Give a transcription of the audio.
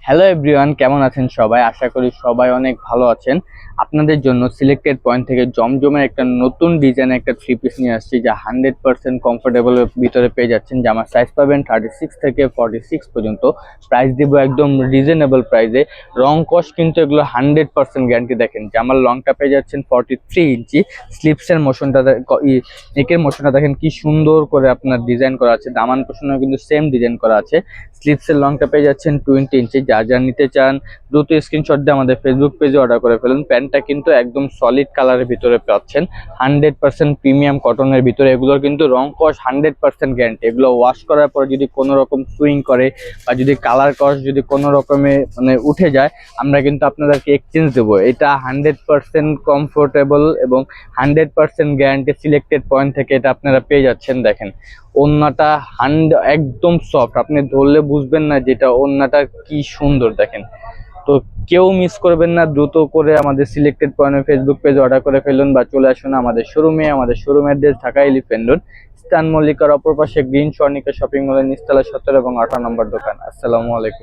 Hello everyone, কেমন আছেন সবাই? আশা করি সবাই অনেক ভালো আছেন। আপনাদের জন্য সিলেক্টেড পয়েন্ট থেকে জমজমের একটা নতুন ডিজাইনের একটা থ্রি পিস নিয়ে আসছি, যা 100% কমফোর্টেবলের ভিতরে পেয়ে যাচ্ছেন। জামার সাইজ পাবেন 36 থেকে 46 পর্যন্ত। প্রাইস দিব একদম রিজনেবল প্রাইসে। রং কস কিন্তু এগুলো 100% গ্যারান্টি। দেখেন জামার লংটা পেয়ে যাচ্ছেন 43 ইঞ্চি। স্লিপসের মোশনটা, নেকের মোশনটা দেখেন কি সুন্দর করে আপনার ডিজাইন করা আছে। দামান পোষণও কিন্তু সেম ডিজাইন করা আছে। স্লিপসের লংটা পেয়ে যাচ্ছেন 20 ইঞ্চি। যা নিতে চান দ্রুত স্ক্রিনশট দিয়ে আমাদের ফেসবুক পেজে অর্ডার করে ফেলুন। প্যান্টটা কিন্তু একদম সলিড কালারের ভিতরে পাচ্ছেন, 100% প্রিমিয়াম কটনের ভিতরে। এগুলোর কিন্তু রং কস 100% গ্যারান্টি। এগুলো ওয়াশ করার পর যদি কোনো রকম সুইং করে বা যদি কালার কস যদি কোনো রকমে উঠে যায়, আমরা কিন্তু আপনাদেরকে এক্সচেঞ্জ দেবো। এটা 100% কমফোর্টেবল এবং 100% গ্যারান্টি। সিলেক্টেড পয়েন্ট থেকে এটা আপনারা পেয়ে যাচ্ছেন। দেখেন ওড়নাটা একদম সফট, আপনি ধরলে বুঝবেন না যেটা ওড়নাটা কি সুন্দর। দেখেন, তো কেউ মিস করবেন না, দ্রুত করে আমাদের সিলেক্টেড পয়েন্টের ফেসবুক পেজ অর্ডার করে ফেলুন বা চলে আসুন আমাদের শোরুমে। আমাদের শোরুমের অ্যাড্রেস ঢাকা এলিফ্যান্ট রোড, স্টান মল্লিকার অপর পাশে গ্রিন স্বর্ণিকা শপিং মলের নিচতলা 17 এবং 18 নম্বর দোকান। আসসালামু আলাইকুম।